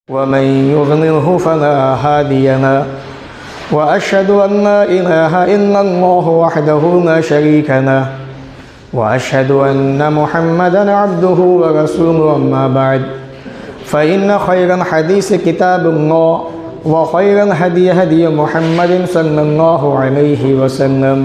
वमन युज़्लिल्हु फला हादिय लहु व अशहदु अन ला इलाहा इल्लल्लाह वहदहु ला शरीका लहु व अशहदु अन्न मुहम्मदन अब्दुहु व रसूलुहु अम्मा बअद फ़इन्न खैरल हदीस किताबुल्लाह व खैरल हदी हदी मुहम्मदिन सल्लल्लाहु अलैहि वसल्लम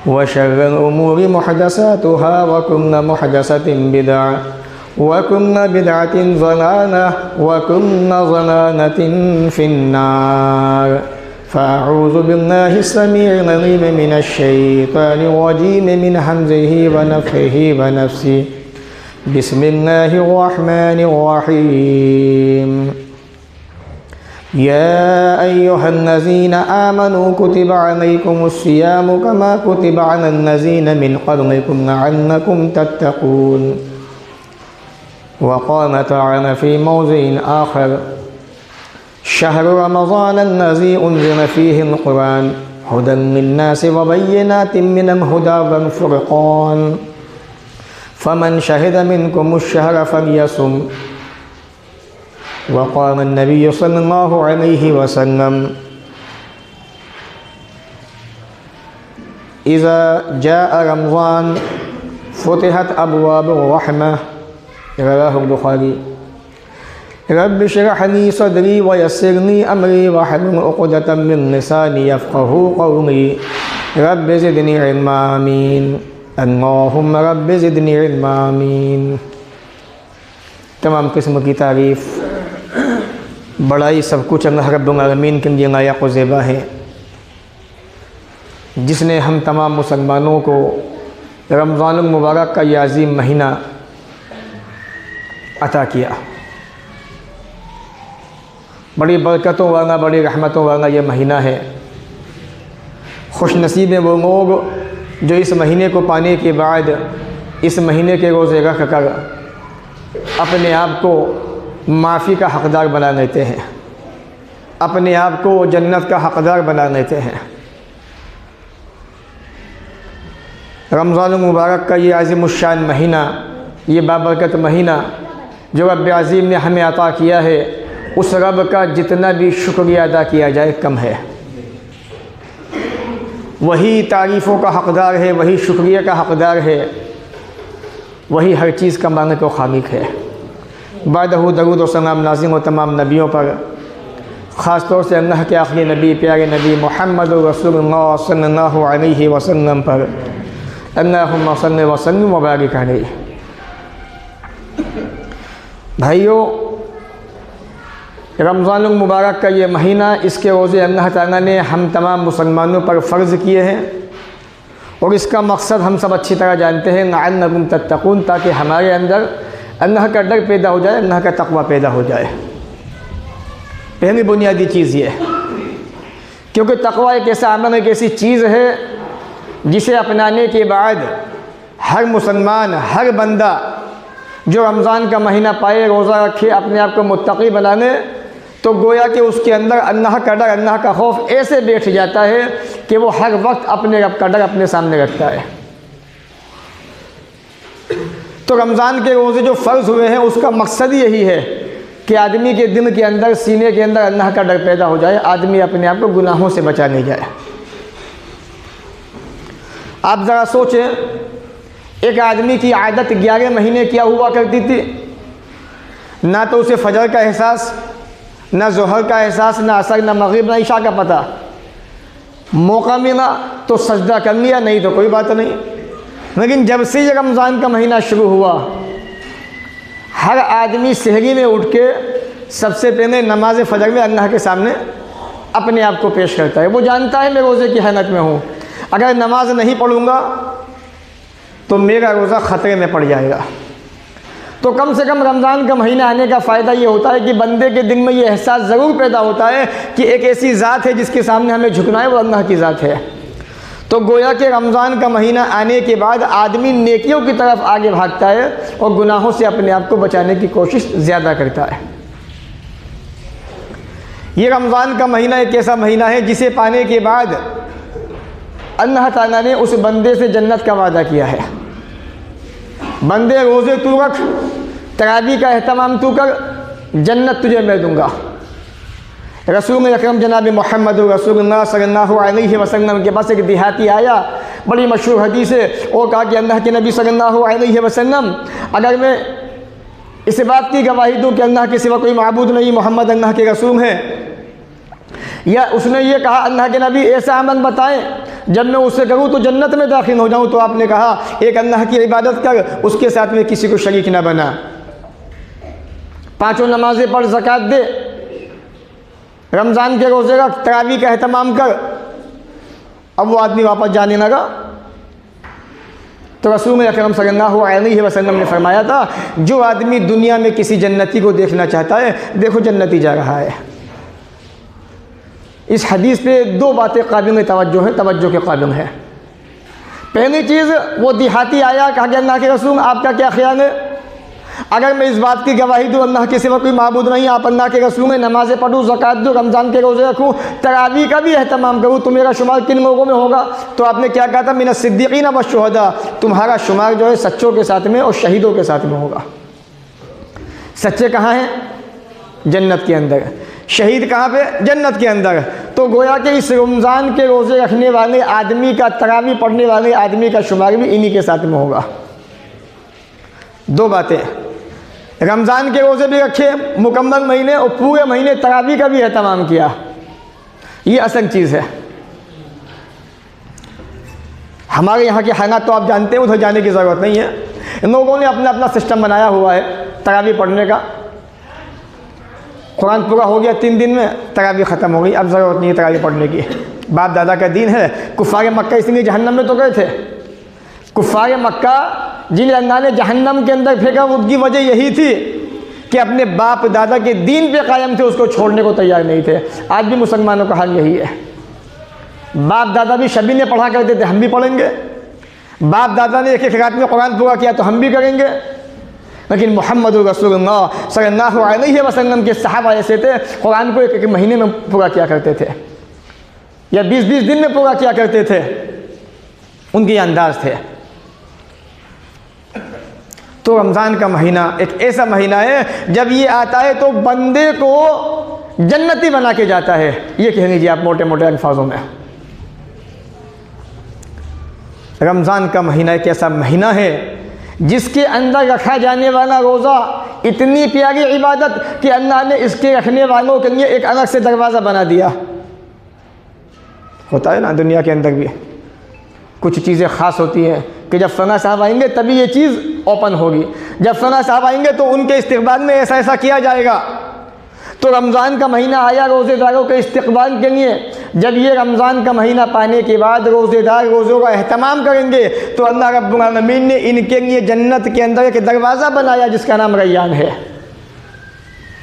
व शर्रल उमूरि मुहदसातुहा व कुल्लु मुहदसतिन बिदअह व कुल्लु बिदअतिन ज़लालह व कुल्लु ज़लालतिन फिन्नार फ़अऊज़ु बिल्लाहि स्समीइल अलीम मिनश शैतानिर रजीम मिन हम्ज़िहि व नफ़्ख़िहि व नफ़्सिहि बिस्मिल्लाहिर रहमानिर रहीम या अय्युहल्लज़ीना आमनू कुतिबा अलैकुमुस्सियामु कमा कुतिबा अलल्लज़ीना मिन क़ब्लिकुम लअल्लकुम तत्तक़ून वक़ाल तआला फ़ी मौज़िइन आख़र शहरु रमज़ानल्लज़ी उन्ज़िला फ़ीहिल क़ुरआन हुदन लिन्नासि व बय्यिनातिन मिनल हुदा वल फ़ुरक़ान फ़मन शहिद मिनकुमुश्शहरा फ़ल्यसुम वक़ाल नबी सल्लल्लाहु अलैहि वसल्लम इज़ा जाअ रमज़ान फ़ुतिहत अब्वाबुर रहमह रवाहुल बुखारी रब्बि इश्रह ली सदरी व यस्सिरली अमरी वहलुल उक़दतम मिन लिसानी यफ़क़हू क़ौली रब्बि ज़िदनी इल्मा आमीन अल्लाहुम्मा रब्बि ज़िदनी इल्मा आमीन। तमाम किस्म की तारीफ़ बड़ाई सब कुछ अल्लाह रब्बुल आलमीन के लिए लायक़ व ज़ेबा है, जिसने हम तमाम मुसलमानों को रमज़ानुल मुबारक का यह अज़ीम महीना अता किया। बड़ी बरकतों वाला, बड़ी रहमतों वाला ये महीना है। खुश नसीब हैं वो लोग जो इस महीने को पाने के बाद इस महीने के रोज़े रख कर अपने आप को माफ़ी का हक़दार बना लेते हैं, अपने आप को जन्नत का हक़दार बना लेते हैं। रमज़ानुल मुबारक का ये अज़ीमुश्शान महीना, ये बाबरकत महीना जो रब्ब अज़ीम ने हमें अता किया है, उस रब का जितना भी शुक्रिया अदा किया जाए कम है। वही तारीफ़ों का हक़दार है, वही शुक्रिया का हक़दार है, वही हर चीज़ का मालिक व खालिक है। बादहू दरूद व सलाम नाज़िल हो तमाम नबियों पर, ख़ास तौर से अल्लाह के आखिरी नबी प्यारे नबी मुहम्मद रसूलुल्लाह सल्लल्लाहु अलैहि वसल्लम पर अल्लाहुम्मा सल्लि व सल्लिम व बारिक अलैहि। भाइयों, रमज़ानुल मुबारक का ये महीना, इसके रोज़े अल्लाह ताला ने हम तमाम मुसलमानों पर फ़र्ज़ किए हैं और इसका मकसद हम सब अच्छी तरह जानते हैं, लअल्लकुम तत्तक़ून, ताकि हमारे अंदर अल्लाह का डर पैदा हो जाए, अल्लाह का तक़वा पैदा हो जाए। पहली बुनियादी चीज़ ये है, क्योंकि तक़वा एक ऐसा अमल, एक ऐसी चीज़ है जिसे अपनाने के बाद हर मुसलमान, हर बंदा जो रमज़ान का महीना पाए, रोज़ा रखे, अपने आप को मुत्तक़ी बना ले, तो गोया कि उसके अंदर अल्लाह का डर, अल्लाह का खौफ ऐसे बैठ जाता है कि वो हर वक्त अपने रब का डर अपने सामने रखता है। तो रमज़ान के रोज़े जो फ़र्ज़ हुए हैं, उसका मकसद यही है कि आदमी के दिल के अंदर, सीने के अंदर अल्लाह का डर पैदा हो जाए, आदमी अपने आप को गुनाहों से बचा नहीं जाए। आप ज़रा सोचें, एक आदमी की आदत 11 महीने क्या हुआ करती थी, ना तो उसे फजर का एहसास, ना ज़ोहर का एहसास, ना असर, ना मग़रिब, ना इशा का पता। मौका मिला तो सजदा कर लिया, नहीं तो कोई बात नहीं। लेकिन जब से ये रमज़ान का महीना शुरू हुआ, हर आदमी सहरी में उठ के सबसे पहले नमाज फ़जर में अल्लाह के सामने अपने आप को पेश करता है। वो जानता है मैं रोज़े की हालत में हूँ, अगर नमाज नहीं पढ़ूँगा तो मेरा रोज़ा ख़तरे में पड़ जाएगा। तो कम से कम रमज़ान का महीना आने का फ़ायदा ये होता है कि बंदे के दिल में ये एहसास ज़रूर पैदा होता है कि एक ऐसी ज़ात है जिसके सामने हमें झुकना है, वो अल्लाह की ज़ात है। तो गोया कि रमज़ान का महीना आने के बाद आदमी नेकियों की तरफ आगे भागता है और गुनाहों से अपने आप को बचाने की कोशिश ज़्यादा करता है। ये रमज़ान का महीना एक ऐसा महीना है जिसे पाने के बाद अल्लाह ताला ने उस बंदे से जन्नत का वादा किया है। बंदे रोज़े तू रख, तरावी का अहतमाम तू कर, जन्नत तुझे मैं दूंगा। रसूल अकरम जनाब मोहम्मद रसूलुल्लाह सल्लल्लाहु अलैहि वसल्लम के पास एक देहाती आया, बड़ी मशहूर हदीस है, और कहा कि अल्लाह के नबी सल्लल्लाहु अलैहि वसल्लम, अगर मैं इस बात की गवाही दूँ कि अल्लाह के सिवा कोई माबूद नहीं, मोहम्मद अल्लाह के रसूल हैं, या उसने ये कहा अल्लाह के नबी ऐसा अमल बताएं जब मैं उसे करूँ तो जन्नत में दाखिल हो जाऊँ, तो आपने कहा एक अल्लाह की इबादत कर, उसके साथ में किसी को शरीक ना बना, 5 नमाज़ें पढ़, ज़कात दे, रमज़ान के रोज़े का तरावी का एहतमाम कर। अब वो आदमी वापस जाने लगा तो रसूल अकरम सल्लल्लाहु अलैहि वसल्लम ने फरमाया था, जो आदमी दुनिया में किसी जन्नती को देखना चाहता है, देखो जन्नती जा रहा है। इस हदीस पे 2 बातें काबिल तवज्जो हैं, तवज्जो के काबिल है। पहली चीज़, वो देहाती आया, कहा कि अल्लाह के रसूल आपका क्या ख्याल है, अगर मैं इस बात की गवाही दूँ अल्लाह के सिवा कोई माबूद नहीं, आप अल्लाह के रसूल हैं, नमाज़ें पढ़ूँ, ज़कात दूँ, रमज़ान के रोज़े रखूँ, तरावी का भी एहतमाम करूँ, तो मेरा शुमार किन लोगों में होगा? तो आपने क्या कहा था, मिन सिद्दीक़ीन व शुहदा, तुम्हारा शुमार जो है सच्चों के साथ में और शहीदों के साथ में होगा। सच्चे कहाँ हैं? जन्नत के अंदर। शहीद कहाँ पे? जन्नत के अंदर। तो गोया कि इस रमज़ान के रोज़े रखने वाले आदमी का, तरावी पढ़ने वाले आदमी का शुमार भी इन्हीं के साथ में होगा। 2 बातें, रमज़ान के रोज़े भी रखे मुकम्मल महीने, और पूरे महीने तरावी का भी एहतमाम किया, ये असल चीज़ है। हमारे यहाँ के हालात तो आप जानते हैं, उधर जाने की ज़रूरत नहीं है। इन लोगों ने अपना अपना सिस्टम बनाया हुआ है तरावी पढ़ने का। कुरान पूरा हो गया 3 दिन में, तरावी ख़त्म हो गई, अब ज़रूरत नहीं है तरावी पढ़ने की। बाप दादा का दीन है। कुफ़ार मक्का इसलिए जहन्नम में तो गए थे। कुफ़ार मक्का जिन अल्लाह ने जहन्नम के अंदर फेंका, उनकी वजह यही थी कि अपने बाप दादा के दीन पे कायम थे, उसको छोड़ने को तैयार नहीं थे। आज भी मुसलमानों का हाल यही है। बाप दादा भी शबी ने पढ़ा करते थे, हम भी पढ़ेंगे। बाप दादा ने एक रात में कुरान पूरा किया तो हम भी करेंगे। लेकिन मोहम्मद रसूलुल्लाह सल्लल्लाहु अलैहि वसल्लम के सहाबा ऐसे थे, कुरान को 1 महीने में पूरा किया करते थे, या 20-20 दिन में पूरा किया करते थे। उनके अंदाज थे। तो रमज़ान का महीना एक ऐसा महीना है, जब ये आता है तो बंदे को जन्नती बना के जाता है। ये कह लीजिए आप मोटे मोटे अल्फाजों में। रमज़ान का महीना एक ऐसा महीना है जिसके अंदर रखा जाने वाला रोज़ा इतनी प्यारी इबादत कि अल्लाह ने इसके रखने वालों के लिए एक अलग से दरवाज़ा बना दिया। होता है ना दुनिया के अंदर भी कुछ चीज़ें ख़ास होती हैं कि जब फ़ना साहब आएंगे तभी ये चीज़ ओपन होगी। जब फ़ना साहब आएंगे तो उनके इस्तक़बाल में ऐसा ऐसा किया जाएगा। तो रमज़ान का महीना आया रोज़ेदारों के इस्तक़बाल के लिए। जब ये रमज़ान का महीना पाने के बाद रोज़ेदार रोज़ों का एहतमाम करेंगे तो अल्लाह रब्बुल आलमीन ने इनके लिए जन्नत के अंदर एक दरवाज़ा बनाया जिसका नाम रैयान है,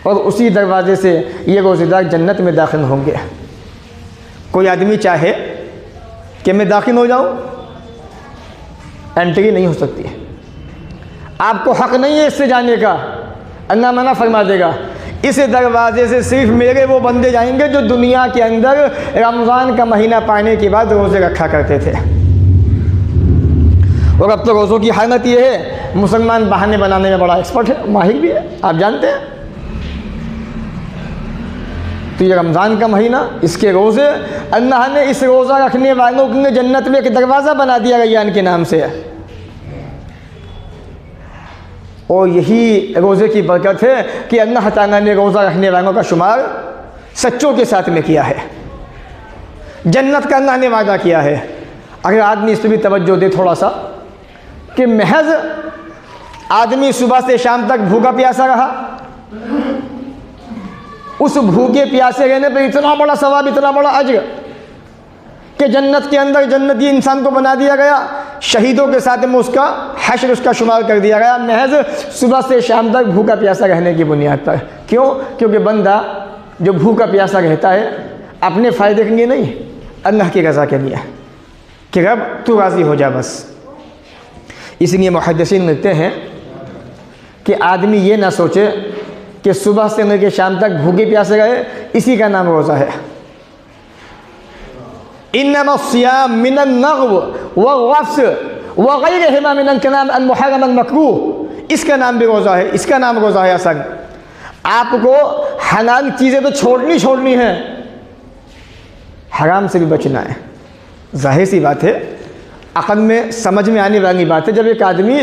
और उसी दरवाज़े से ये रोज़ेदार जन्नत में दाखिल होंगे। कोई आदमी चाहे कि मैं दाखिल हो जाऊँ, एंट्री नहीं हो सकती है। आपको हक़ नहीं है इससे जाने का, अल्लाह मना फरमा देगा। इस दरवाज़े से सिर्फ मेरे वो बंदे जाएंगे जो दुनिया के अंदर रमज़ान का महीना पाने के बाद रोज़े रखा करते थे। और अब तो रोज़ों की हालत ये है, मुसलमान बहाने बनाने में बड़ा एक्सपर्ट है, माहिर भी है, आप जानते हैं। तो ये रमज़ान का महीना, इसके रोज़े, अल्लाह ने इस रोज़ा रखने वालों के लिए जन्नत में एक दरवाज़ा बना दिया रैयान के नाम से। और यही रोज़े की बरकत है कि अल्लाह ताला ने रोज़ा रखने वालों का शुमार सच्चों के साथ में किया है। जन्नत का अल्लाह ने वादा किया है। अगर आदमी इस पर भी तवज्जो दे थोड़ा सा, कि महज आदमी सुबह से शाम तक भूखा प्यासा रहा, उस भूखे प्यासे रहने पर इतना बड़ा सवाब, इतना बड़ा अज्र कि जन्नत के अंदर जन्नती इंसान को बना दिया गया। शहीदों के साथ में उसका हश्र, उसका शुमार कर दिया गया, महज सुबह से शाम तक भूखा प्यासा रहने की बुनियाद पर। क्यों? क्योंकि बंदा जो भूखा प्यासा रहता है अपने फ़ायदे के लिए नहीं, अल्लाह की रज़ा के लिए, कि रब तू राज़ी हो जा बस। इसलिए मुहद्दिसीन लिखते हैं कि आदमी ये ना सोचे कि सुबह से लेकर शाम तक भूखे प्यासे रहे, इसी का नाम रोज़ा है। इन्नमा सियाम मिनन नग़्व व गफ्स व गैरिहिमा मिनल कलाम अल मुहर्रम अल मकरूह, इसका नाम भी रोज़ा है, इसका नाम रोज़ा है। असल आपको हलाल चीज़ें तो छोड़नी है, हराम से भी बचना है। जाहिर सी बात है, अक़ल में समझ में आने वाली बात है, जब एक आदमी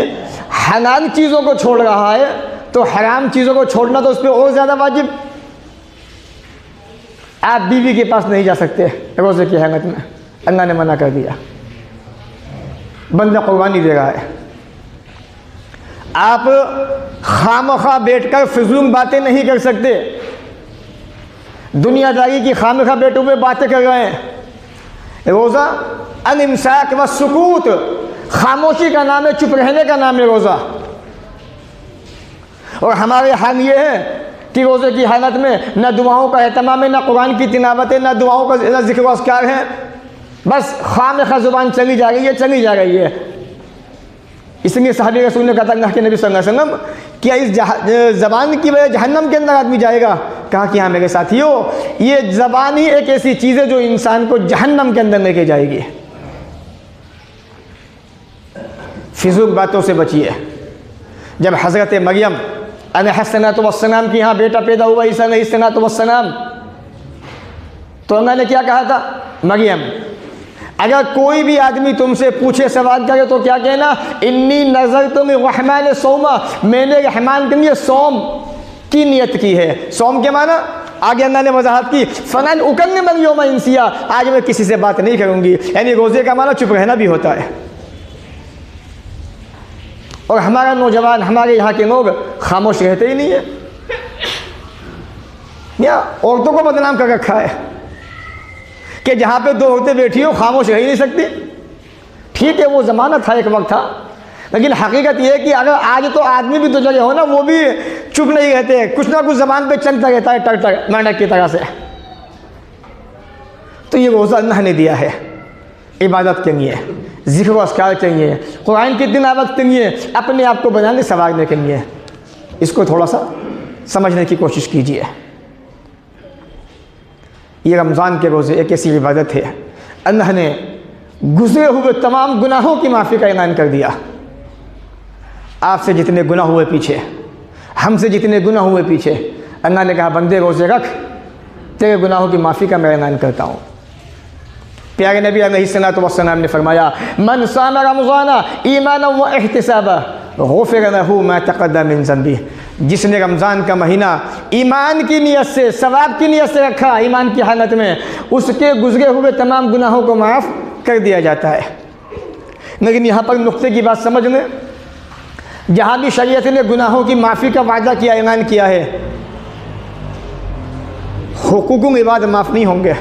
हलाल चीज़ों को छोड़ रहा है तो हराम चीज़ों को छोड़ना तो उस पर और ज़्यादा वाजिब। आप बीवी के पास नहीं जा सकते रोज़े की हालत में, अल्लाह ने मना कर दिया, बंदा कुर्बानी दे रहा है। आप खामखा बैठकर फिजूल बातें नहीं कर सकते, दुनियादारी की खामखा बैठे हुए बातें कर रहे हैं। रोज़ा अल-इम्साक व सुकूत, खामोशी का नाम है, चुप रहने का नाम है रोज़ा। और हमारे हाल ये है कि रोज़े की हालत में न दुआओं का एहतमाम है, न कुरान की तिलावत है, न दुआओं का न ज़िक्र व अस्कार है, बस खामखा ज़ुबान चली जा रही है। इसलिए सहाबी रसूल ने कहा अल्लाह के नबी सल्लल्लाहु अलैहि वसल्लम, क्या इस ज़बान की वजह जहन्नम के अंदर आदमी जाएगा? कहा कि हाँ मेरे साथियों, ये ज़बान ही एक ऐसी चीज़ है जो इंसान को जहन्नम के अंदर लेके जाएगी। फिजूल बातों से बचिए। जब हज़रत मरियम अलैहिस्सलातु वस्सलाम के यहाँ बेटा पैदा हुआ, ईसा अलैहिस्सलातु वस्सलाम, तो अल्लाह ने क्या कहा था? मरियम, अगर कोई भी आदमी तुमसे पूछे, सवाल करे तो क्या कहना? इन्नी नज़रतु लिर्रहमानि सौमा, मैंने रहमान के लिए सौम की नियत की है। सौम के माना आगे अल्लाह ने वजाहत की, फ़लन उकल्लिमल यौमा इंसिया, आज मैं किसी से बात नहीं करूँगी। यानी रोज़े का माना चुप रहना भी होता है। और हमारा नौजवान, हमारे यहाँ के लोग खामोश रहते ही नहीं है, या औरतों को बदनाम कर रखा है कि जहाँ पे दो औरतें बैठी हो खामोश रह ही नहीं सकती। ठीक है, वो ज़माना था, एक वक्त था, लेकिन हकीकत ये है कि अगर आज तो आदमी भी तो जगह हो ना, वो भी चुप नहीं रहते, कुछ ना कुछ ज़बान पे चलता रहता है, टर मेंढक की तरह से। तो ये रोज़ा अल्लाह ने दिया है इबादत के लिए, ज़िक्र व अस्कार के लिए, कुरान की तिलावत के लिए, अपने आप को बनाने संवारने के लिए। इसको थोड़ा सा समझने की कोशिश कीजिए। ये रमज़ान के रोज़े एक ऐसी इबादत है, अल्लाह ने गुज़रे हुए तमाम गुनाहों की माफ़ी का ऐलान कर दिया। आपसे जितने गुनाह हुए पीछे, हमसे जितने गुनाह हुए पीछे, अल्लाह ने कहा बंदे रोज़े रख, तेरे गुनाहों की माफ़ी का मैं ऐलान करता हूँ। प्यारे नबी अलैहिस्सलातु वस्सलाम ने फरमाया, मन साम रमज़ाना ईमानन व इहतिसाबा गुफ़िर लहू मा तक़द्दम मिन ज़ंबी, जिसने रमज़ान का महीना ईमान की नीयत से, सवाब की नीयत से रखा, ईमान की हालत में, उसके गुज़रे हुए तमाम गुनाहों को माफ़ कर दिया जाता है। लेकिन यहाँ पर नुक्ते की बात समझ लें, जहाँ भी शरीयत ने गुनाहों की माफ़ी का वादा किया, ऐलान किया है, हुकूकुल इबाद माफ़ नहीं होंगे।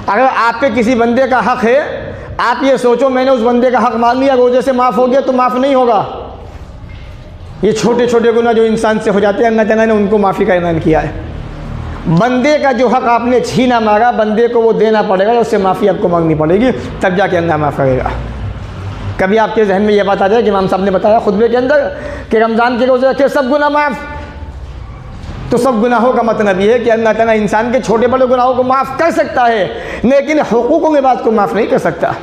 अगर आप पे किसी बंदे का हक़ है, आप ये सोचो मैंने उस बंदे का हक़ मान लिया, रोज़े से माफ़ हो गया, तो माफ़ नहीं होगा। ये छोटे छोटे गुनाह जो इंसान से हो जाते हैं, अल्लाह ताला ने उनको माफ़ी का ऐलान किया है। बंदे का जो हक़ आपने छीना मारा, बंदे को वो देना पड़ेगा, उससे माफ़ी आपको मांगनी पड़ेगी, तब जाके अल्लाह माफ़ करेगा। कभी आपके जहन में ये बात आ जाए कि इमाम साहब ने बताया खुतबे के अंदर कि रमज़ान के रोज़े रखे सब गुनाह माफ़, तो सब गुनाहों का मतलब ये है कि अल्लाह ताला इंसान के छोटे बड़े गुनाहों को माफ़ कर सकता है, लेकिन हुकूकों की बात को माफ़ नहीं कर सकता,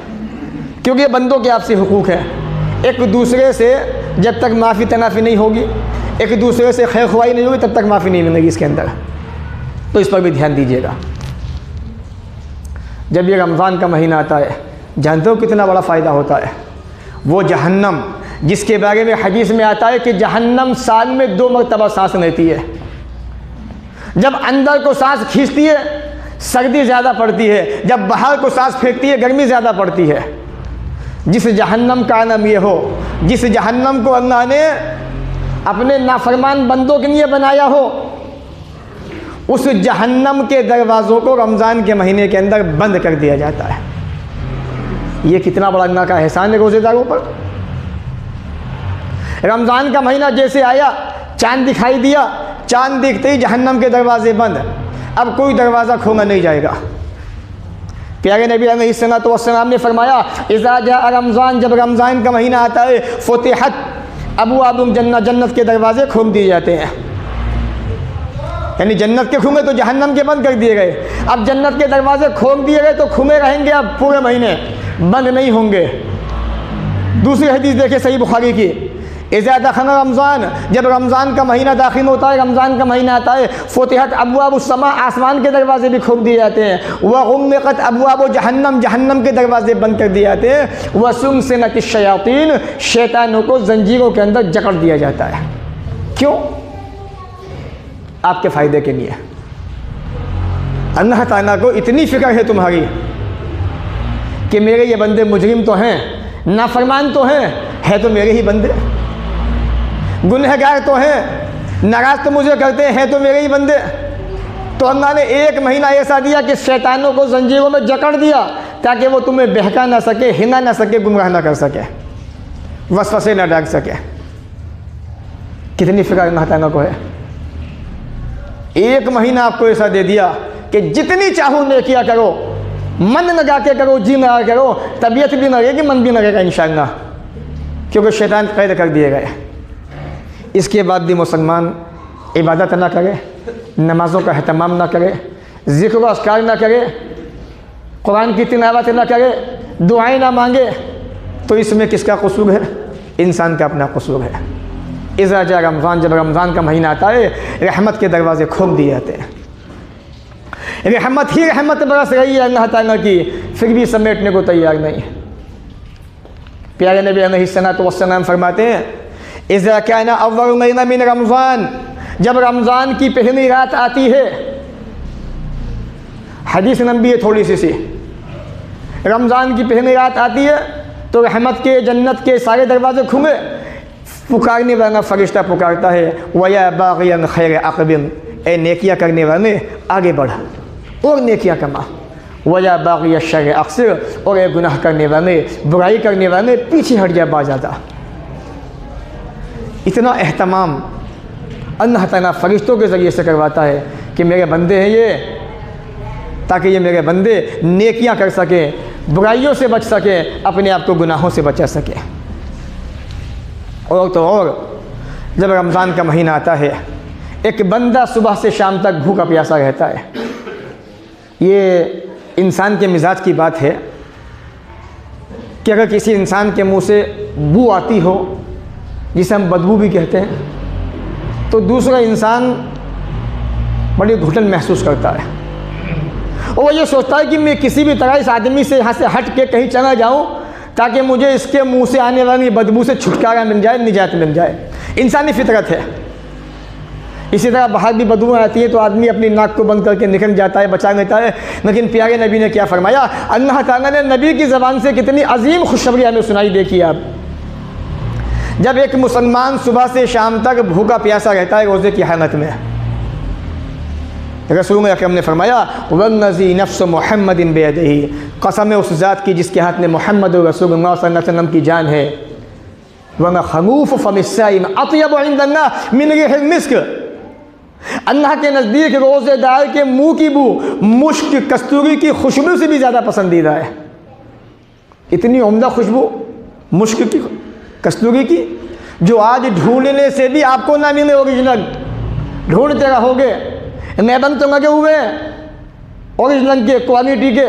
क्योंकि ये बंदों के आपसी हुकूक हैं। एक दूसरे से जब तक माफ़ी तनाफ़ी नहीं होगी, एक दूसरे से खैर ख्वाही नहीं होगी, तब तक माफ़ी नहीं मिलेगी इसके अंदर। तो इस पर भी ध्यान दीजिएगा। जब ये रमज़ान का महीना आता है, जानते हो कितना बड़ा फ़ायदा होता है? वो जहन्नम जिसके बारे में हदीस में आता है कि जहन्नम साल में 2 मरतबा सांस लेती है। जब अंदर को सांस खींचती है सर्दी ज़्यादा पड़ती है, जब बाहर को सांस फेंकती है गर्मी ज़्यादा पड़ती है। जिस जहन्नम का नाम ये हो, जिस जहन्नम को अल्लाह ने अपने नाफरमान बंदों के लिए बनाया हो, उस जहन्नम के दरवाज़ों को रमज़ान के महीने के अंदर बंद कर दिया जाता है। ये कितना बड़ा अल्लाह का एहसान है रोज़ेदारों पर। रमज़ान का महीना जैसे आया, चाँद दिखाई दिया, चाँद दिखते ही जहन्नम के दरवाजे बंद, अब कोई दरवाज़ा खोला नहीं जाएगा। प्यारे नबी अलैहिस्सलातु वस्सलाम ने फरमाया, इज़ा जाअ रमज़ान, जब रमज़ान का महीना आता है, फुतिहत अबवाबुल जन्नत, जन्नत के दरवाजे खोल दिए जाते हैं। यानी जन्नत के खुले तो जहन्नम के बंद कर दिए गए। अब जन्नत के दरवाजे खोल दिए गए तो खुले रहेंगे, अब पूरे महीने बंद नहीं होंगे। दूसरी हदीस देखिए सही बुखारी की, इज़ा दखल रमज़ान, जब रमज़ान का महीना दाखिल होता है, रमज़ान का महीना आता है, फुतिहत अब्वाबुस्समा, आसमान के दरवाजे भी खोल दिए जाते हैं, व गुम्मिक़त अब्वाबु जहन्नम, जहन्नम के दरवाजे बंद कर दिए जाते हैं, व सुलसिलतिश शयातीन, शैतानों को जंजीरों के अंदर जकड़ दिया जाता है। क्यों? आपके फ़ायदे के लिए। अल्लाह ताला को इतनी फ़िक्र है तुम्हारी कि मेरे ये बंदे मुजरिम तो हैं, नाफरमान तो हैं, है तो मेरे ही बंदे, गुनहगार तो हैं, नाराज़ तो मुझे करते हैं तो मेरे ही बंदे। तो अल्लाह ने एक महीना ऐसा दिया कि शैतानों को जंजीरों में जकड़ दिया ताकि वो तुम्हें बहका ना सके, हिला ना सके, गुमराह ना कर सके, वसवसे ना डाल सके। कितनी फिक्र अल्लाह ताला को है। एक महीना आपको ऐसा दे दिया कि जितनी चाहो नेकियां करो, मन लगा के करो, जी लगा के करो, तबीयत भी न लगेगी, मन भी न लगेगा इंशाअल्लाह, क्योंकि शैतान कैद कर दिए गए। इसके बाद भी मुसलमान इबादत ना करे, नमाज़ों का अहतमाम ना करे, ज़िक्र व अस्कार ना करे, कुरान की तिलावत ना करे, दुआएं ना मांगे, तो इसमें किसका कसूर है? इंसान का अपना कसूर है। इज़ा जा रमज़ान, जब रमज़ान का महीना आता है, रहमत के दरवाज़े खोल दिए जाते हैं, रहमत ही रहमत बरस रही है अल्लाह ताला की, फिर भी समेटने को तैयार नहीं। प्यारे नबी अलैहिस्सलातु वस्सलाम फरमाते हैं, इज़ा काना अव्वल महीना मिन रमज़ान, जब रमज़ान की पहली रात आती है, हदीस लंबी है थोड़ी सी, रमज़ान की पहली रात आती है तो रहमत के, जन्नत के सारे दरवाजे खुले, पुकारने वाला फरिश्ता पुकारता है, वया बाग़ियन खैर अक़बिल, ए नेकियां करने वाले आगे बढ़ और नेकियां कमा, वया बाग़िय शर अक्सर, और ए गुनाह करने वाले, बुराई करने वाले पीछे हट जा, बाज आता। इतना एहतमाम अल्लाह ताला फरिश्तों के ज़रिए से करवाता है कि मेरे बंदे हैं ये, ताकि ये मेरे बंदे नेकियां कर सकें, बुराइयों से बच सकें, अपने आप को गुनाहों से बचा सकें। और तो और जब रमज़ान का महीना आता है, एक बंदा सुबह से शाम तक भूखा प्यासा रहता है। ये इंसान के मिजाज की बात है कि अगर किसी इंसान के मुंह से बू आती हो, जिसे हम बदबू भी कहते हैं, तो दूसरा इंसान बड़ी घुटन महसूस करता है और वो ये सोचता है कि मैं किसी भी तरह इस आदमी से यहाँ से हट के कहीं चला जाऊँ ताकि मुझे इसके मुंह से आने वाली बदबू से छुटकारा मिल जाए, निजात मिल जाए। इंसानी फितरत है। इसी तरह बाहर भी बदबू आती है तो आदमी अपनी नाक को बंद करके निकल जाता है, बचा लेता है। लेकिन प्यारे नबी ने क्या फरमाया, अल्लाह ताला ने नबी की ज़बान से कितनी अजीम खुशखबरी हमें सुनाई। देखिए आप, जब एक मुसलमान सुबह से शाम तक भूखा प्यासा रहता है रोज़े की हालत में, रसूल अकरम ने फरमाया, वल्लज़ी नफ्स मुहम्मदिन बियदिही, कसम है उस ज़ात की जिसके हाथ में मोहम्मद रसूलुल्लाह सल्लल्लाहु अलैहि वसल्लम की जान है, वमा खलूफ़ फ़मिस्साइम अत्यब इंदल्लाह मिन रिहिल मिस्क, अल्लाह के नज़दीक रोज़ेदार के मुँह की बू मुश्क कस्तूरी की खुशबू से भी ज़्यादा पसंदीदा है। इतनी उम्दा खुशबू मुश्क की, कस्तूरी की, जो आज ढूंढने से भी आपको ना मिले ओरिजिनल, ढूंढते रहोगे, नैबन तो लगे हुए ओरिजिनल के, क्वालिटी के,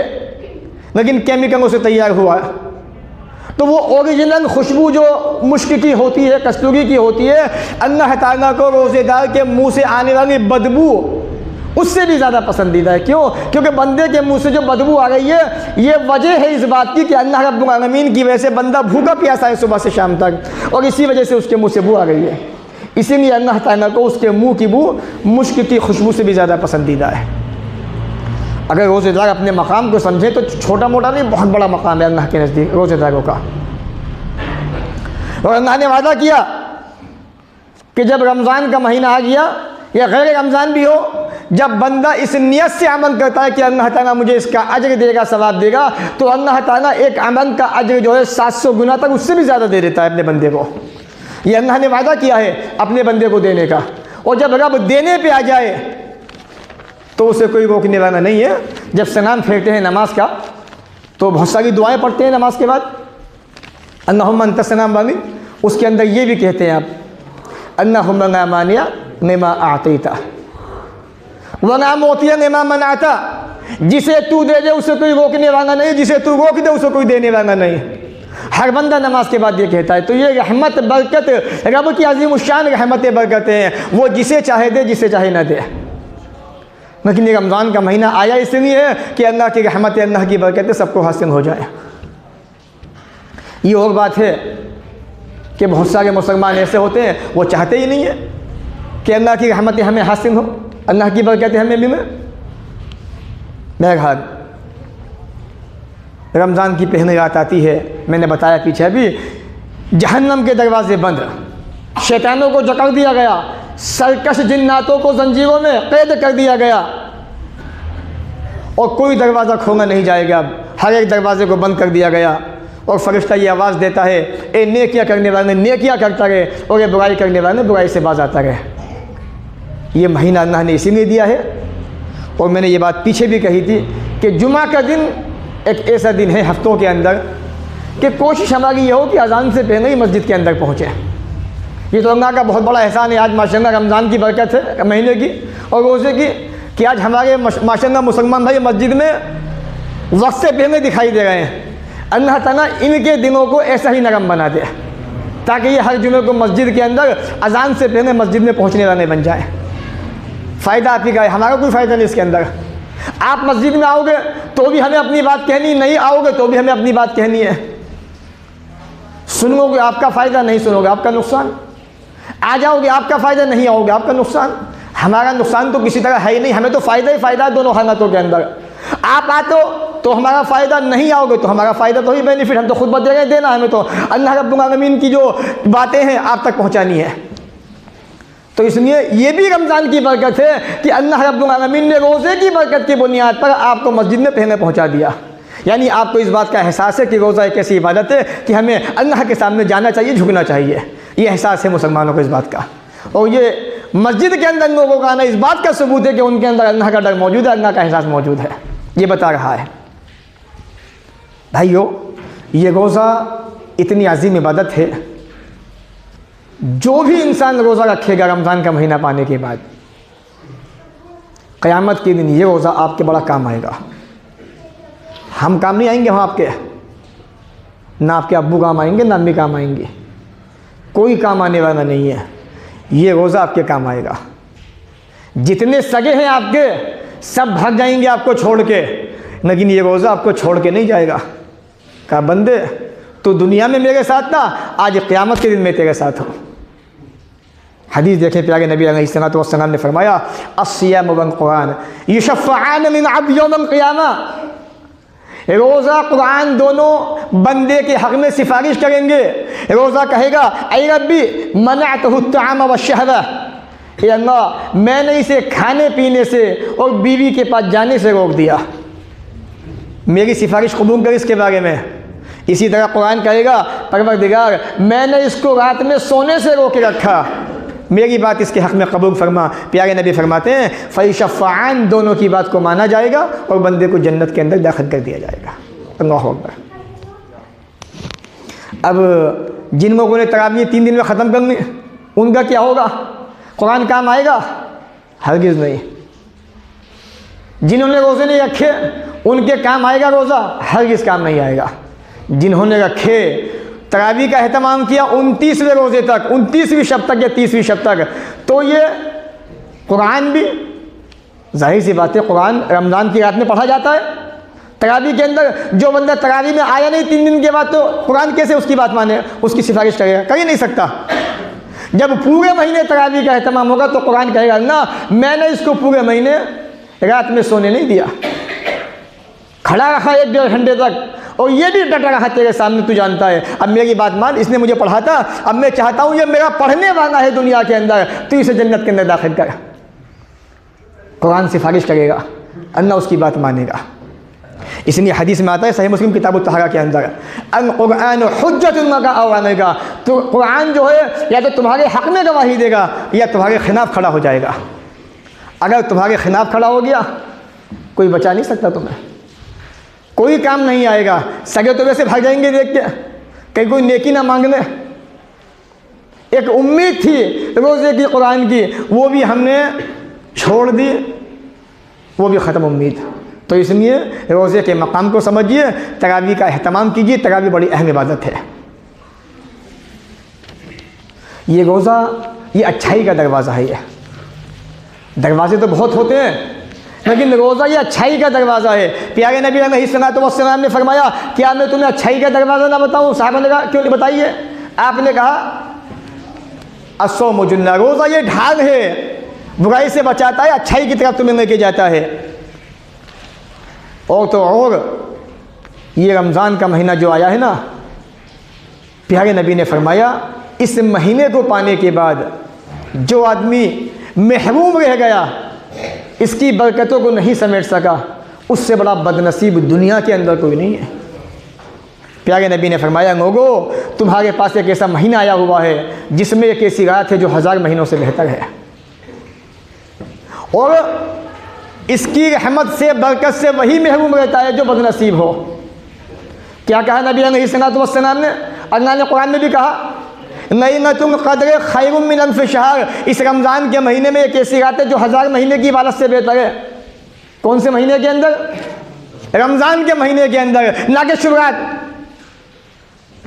लेकिन केमिकलों से तैयार हुआ। तो वो ओरिजिनल खुशबू जो मुश्क की होती है, कस्तूरी की होती है, अल्लाह ताला को रोज़ेदार के मुंह से आने वाली बदबू उससे भी ज़्यादा पसंदीदा है। क्यों? क्योंकि बंदे के मुंह से जो बदबू आ रही है, ये वजह है इस बात की कि अल्लाह रब्बुल आलमीन की वजह से बंदा भूखा प्यासा है सुबह से शाम तक, और इसी वजह से उसके मुंह से बू आ रही है। इसीलिए अल्लाह ताला को उसके मुंह की बू मुश्क की खुशबू से भी ज़्यादा पसंदीदा है। अगर रोज़ेदार अपने मकाम को समझे तो छोटा मोटा नहीं, बहुत बड़ा मकाम है अल्लाह के नज़दीक रोज़ेदारों का। और अल्लाह ने वादा किया कि जब रमज़ान का महीना आ गया या गैर रमज़ान भी हो, जब बंदा इस नियत से अमल करता है कि अल्लाह ताला मुझे इसका अजर देगा, सवाब देगा, तो अल्लाह ताला एक अमल का अजर जो है 700 गुना तक उससे भी ज़्यादा दे देता है अपने बंदे को। ये अल्लाह ने वादा किया है अपने बंदे को देने का। और जब रब देने पे आ जाए तो उसे कोई रोकने वाला नहीं है। जब सलाम फेरते हैं नमाज का तो बहुत सारी दुआएं पढ़ते हैं नमाज के बाद, अल्लाहुम्मा अंता सलाम वाली, उसके अंदर ये भी कहते हैं आप, अल्लाहुम्मा ला मानिया लिमा आतैता व ला मोतिया लिमा मनाता, जिसे तू दे दे उसे कोई रोकने वाला नहीं, जिसे तू रोक दे उसे कोई देने वाला नहीं। हर बंदा नमाज के बाद ये कहता है। तो ये रहमत बरकत रब की अज़ीमुश्शान रहमत बरकत हैं, वो जिसे चाहे दे, जिसे चाहे ना दे। लेकिन ये रमज़ान का महीना आया इसलिए है कि अल्लाह की रहमत, अल्लाह की बरकत सबको हासिल हो जाए। ये और बात है कि बहुत सारे मुसलमान ऐसे होते हैं वो चाहते ही नहीं है कि अल्लाह की रहमत हमें हासिल हो, अल्लाह की बरकत हमें मिले। बहरहाल रमज़ान की पहली रात आती है, मैंने बताया पीछे अभी, जहन्नम के दरवाजे बंद, शैतानों को जकड़ दिया गया, सरकश जिन्नातों को जंजीरों में कैद कर दिया गया और कोई दरवाज़ा खोला नहीं जाएगा। हर एक दरवाजे को बंद कर दिया गया और फरिश्ता ये आवाज़ देता है, ए नेकियां करने वाले नेकियां करता रहे और ये बुराई करने वाले बुराई से बाज आता रहे। ये महीना अल्लाह ने इसीलिए दिया है। और मैंने ये बात पीछे भी कही थी कि जुमा का दिन एक ऐसा दिन है हफ्तों के अंदर कि कोशिश हमारी ये हो कि अज़ान से पहले ही मस्जिद के अंदर पहुँचे। ये तो अल्लाह का बहुत बड़ा एहसान है आज माशाअल्लाह रमज़ान की बरकत है महीने की और रोज़े की, कि आज हमारे माशाअल्लाह मुसलमान भाई मस्जिद में वक्त से पहले दिखाई दे रहे हैं। अल्लाह ताला इनके दिनों को ऐसा ही नरम बना दे ताकि ये हर जुमे को मस्जिद के अंदर अज़ान से पहले मस्जिद में पहुँचने वाले बन जाए। फ़ायदा आप ही का है, हमारा कोई फ़ायदा नहीं इसके अंदर। आप मस्जिद में आओगे तो भी हमें अपनी बात कहनी, नहीं आओगे तो भी हमें अपनी बात कहनी है। सुनोगे आपका फ़ायदा, नहीं सुनोगे आपका नुकसान। आ जाओगे आपका फ़ायदा, नहीं आओगे आपका नुकसान। हमारा नुकसान तो किसी तरह है ही नहीं, हमें तो फ़ायदा ही फ़ायदा है दोनों हालातों के अंदर। आप आते तो हमारा फ़ायदा, नहीं आओगे तो हमारा फ़ायदा, तो ही बेनिफिट। हम तो खुद बदले देना, हमें तो अल्लाह रब्बुल आलमीन की जो बातें हैं आप तक पहुँचानी है। तो इसलिए ये भी रमज़ान की बरकत है कि अल्लाह रब्बुल आलमीन ने रोज़े की बरकत की बुनियाद पर आपको मस्जिद में पहले पहुँचा दिया। यानी आपको इस बात का एहसास है कि रोज़ा एक ऐसी इबादत है कि हमें अल्लाह के सामने जाना चाहिए, झुकना चाहिए। ये एहसास है मुसलमानों को इस बात का। और ये मस्जिद के अंदर लोगों का आना इस बात का सबूत है कि उनके अंदर अल्लाह का डर मौजूद है, अल्लाह का एहसास मौजूद है। ये बता रहा है। भाइयों, ये रोज़ा इतनी अजीम इबादत है, जो भी इंसान रोज़ा रखेगा रमज़ान का महीना पाने के बाद, क़यामत के दिन ये रोज़ा आपके बड़ा काम आएगा। हम काम नहीं आएंगे वहाँ आपके, ना आपके अब्बू काम आएंगे ना अम्मी काम आएंगे, कोई काम आने वाला नहीं है। ये रोज़ा आपके काम आएगा। जितने सगे हैं आपके सब भाग जाएंगे आपको छोड़ के, लेकिन ये रोज़ा आपको छोड़ के नहीं जाएगा। कहा बंदे तो दुनिया में मेरे साथ था, आज क़यामत के दिन मैं तेरे साथ हूँ। हदीस देखें, प्यारे नबी अलैहिस्सलातु वस्सलाम ने फरमाया, अस्सियाम वल कुरान युशफ़अन मिन अब्द यौमल क़ियामा। रोज़ा कुरान दोनों बंदे के हक़ में सिफारिश करेंगे। रोज़ा कहेगा, ऐ रब्बी मनअतहु अत्तआम वश्शहवा, ए अल्लाह मैंने इसे खाने पीने से और बीवी के पास जाने से रोक दिया, मेरी सिफारिश कबूल कर इसके बारे में। इसी तरह कुरान कहेगा, परवरदिगार मैंने इसको रात में सोने से रोके रखा, मेरी बात इसके हक़ में कबूल फरमा। प्यारे नबी फरमाते हैं, फ़यशफ़अन, दोनों की बात को माना जाएगा और बंदे को जन्नत के अंदर दाखिल कर दिया जाएगा। अल्लाहु अकबर। अब जिन लोगों ने तरावी 3 दिन में ख़त्म कर ली, उनका क्या होगा? कुरान काम आएगा? हरगिज़ नहीं। जिन्होंने रोज़े नहीं रखे उनके काम आएगा रोज़ा? हरगिज़ काम नहीं आएगा। जिन्होंने रखे, तरावी का एहतमाम किया 29वें रोज़े तक, 29वीं शब तक या 30वीं शब तक, तो ये कुरान भी, जाहिर सी बात है कुरान रमज़ान की रात में पढ़ा जाता है। तरावी के अंदर जो बंदा तरावी में आया नहीं 3 दिन के बाद, तो कुरान कैसे उसकी बात माने, उसकी सिफारिश करेगा? कर ही नहीं सकता। जब पूरे महीने तरावी का एहतमाम होगा तो कुरान कहेगा ना, मैंने इसको पूरे महीने रात में सोने नहीं दिया, खड़ा रखा 1-1.5 घंटे तक, और ये भी डटा रहा तेरे सामने, तू जानता है। अब मेरी बात मान, इसने मुझे पढ़ा था, अब मैं चाहता हूँ ये मेरा पढ़ने वाला है दुनिया के अंदर, तू इसे जन्नत के अंदर दाखिल कर। कुरान सिफारिश करेगा, अल्लाह उसकी बात मानेगा। इसलिए हदीस में आता है, सही मुस्लिम किताब तहरा के अंदर, अल कुरान हुज्जतुन लका औ अलैका, तो कुरान जो है या तो तुम्हारे हक़ में गवाही देगा या तुम्हारे खिलाफ खड़ा हो जाएगा। अगर तुम्हारे खिलाफ खड़ा हो गया, कोई बचा नहीं सकता तुम्हें, कोई काम नहीं आएगा। सगे तो वैसे भाग जाएंगे देख के, कहीं कोई नेकी ना मांगने। एक उम्मीद थी रोज़े की, कुरान की, वो भी हमने छोड़ दी, वो भी ख़त्म उम्मीद। तो इसलिए रोज़े के मकाम को समझिए, तरावी का अहतमाम कीजिए। तरावी बड़ी अहम इबादत है। ये रोज़ा ये अच्छाई का दरवाज़ा है। ये दरवाजे तो बहुत होते हैं, लेकिन रोज़ा ये अच्छाई का दरवाज़ा है। प्यारे नबी अलैहिस्सलाम ने फरमाया, क्या मैं तुम्हें अच्छाई का दरवाज़ा ना बताऊँ? साहबा ने कहा, क्यों नहीं बताइए? आपने कहा, अस्सौमु जुन्ना, रोज़ा ये ढाल है, बुराई से बचाता है, अच्छाई की तरफ तुम्हें लेके जाता है। और तो और ये रमज़ान का महीना जो आया है ना, प्यारे नबी ने फरमाया, इस महीने को पाने के बाद जो आदमी महरूम रह गया, इसकी बरकतों को नहीं समेट सका, उससे बड़ा बदनसीब दुनिया के अंदर कोई नहीं है। प्यारे नबी ने फरमाया, लोगों तुम्हारे पास एक ऐसा महीना आया हुआ है जिसमें एक ऐसी रात है जो 1000 महीनों से बेहतर है, और इसकी रहमत से बरकत से वही महरूम रहता है जो बदनसीब हो। क्या कहा नबी अलैहिस्सलाम ने? अल्लाह ने कुरान में भी कहा, लैलतुल क़द्र खैरुम मिन अल्फ़ि शहर, इस रमज़ान के महीने में एक ऐसी रात है जो 1000 महीने की इबादत से बेहतर है। कौन से महीने के अंदर? रमज़ान के महीने के अंदर, ना कि शुरुआत।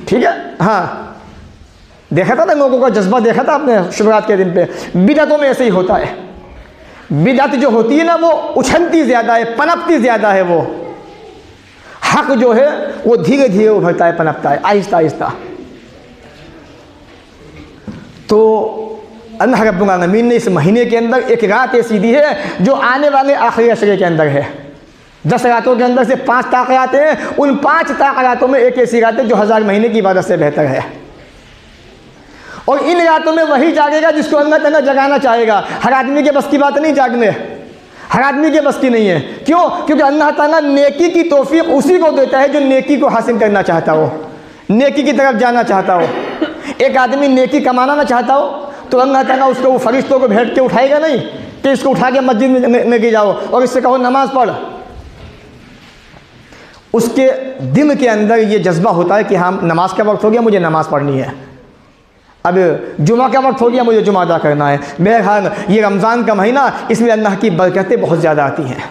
ठीक है, हाँ, देखा था ना लोगों का जज्बा, देखा था आपने शुरुआत के दिन पे। बिदअतों में ऐसे ही होता है। बिदअत जो होती है ना, वो उछलती ज़्यादा है, पनपती ज़्यादा है। वो हक जो है वो धीरे धीरे उभरता है, पनपता है, आहिस्ता आहिस्ता। तो अल्लाह रब्बुल आलमीन ने इस महीने के अंदर एक रात ऐसी दी है जो आने वाले आखिरी अशरे के अंदर है। 10 रातों के अंदर से 5 ताक़रात हैं, उन 5 ताक़रातों में एक ऐसी रात है जो 1000 महीने की इबादत से बेहतर है। और इन रातों में वही जागेगा जिसको अल्लाह ताला जगाना चाहेगा। हर आदमी के बस की बात नहीं जागने, हर आदमी के बस की नहीं है। क्यों? क्योंकि अल्लाह ताला नेकी की तौफीक उसी को देता है जो नेकी को हासिल करना चाहता हो, नेकी की तरफ जाना चाहता हो। एक आदमी नेकी कमाना ना चाहता हो तो अल्लाह ताला उसको वो फरिश्तों को भेंट के उठाएगा नहीं कि इसको उठा के मस्जिद में लेके जाओ और इससे कहो नमाज पढ़। उसके दिल के अंदर ये जज्बा होता है कि हाँ, नमाज का वक्त हो गया, मुझे नमाज पढ़नी है, अब जुमा का वक्त हो गया, मुझे जुमा अदा करना है। बहरहाल ये रमज़ान का महीना, इसमें अल्लाह की बरकतें बहुत ज़्यादा आती हैं,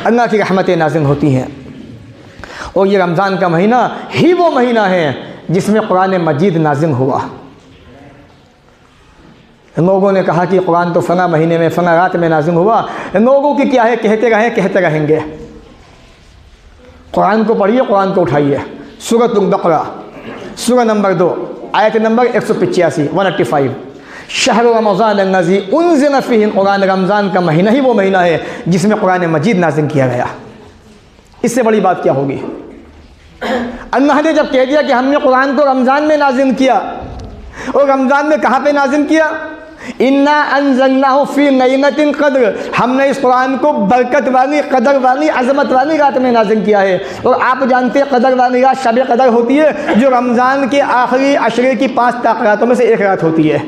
अल्लाह की रहमतें नाज़िल होती हैं। और ये रमज़ान का महीना ही वो महीना है जिसमें कुरान मजीद नाज़िल हुआ। लोगों ने कहा कि कुरान तो फ़ना महीने में फ़ना रात में नाज़िल हुआ। लोगों की क्या है, कहते रहें कहते रहेंगे। कुरान को पढ़िए, कुरान को उठाइए। सूरतुल बक़रा सूरह नंबर 2 आयत नंबर 185 शहर रमज़ान अल्लज़ी उन्ज़िल फ़ीहिल कुरान, रमज़ान का महीना ही वो महीना है जिसमें कुरान मजीद नाज़िल किया गया। इससे बड़ी बात क्या होगी? अल्लाह ने जब कह दिया कि हमने कुरान को रमज़ान में नाज़िल किया, और रमज़ान में कहाँ पे नाज़िल किया? इन्ना अंज़लनाहु फ़ी लैलतिल क़द्र, हमने इस कुरान को बरकत वाली, कदर वाली, अज़मत वाली रात में नाज़िल किया है। और आप जानते हैं कदर वाली रात शब कदर होती है, जो रमज़ान के आखिरी अशरे की 5 ताक़रातों में से एक रात होती है।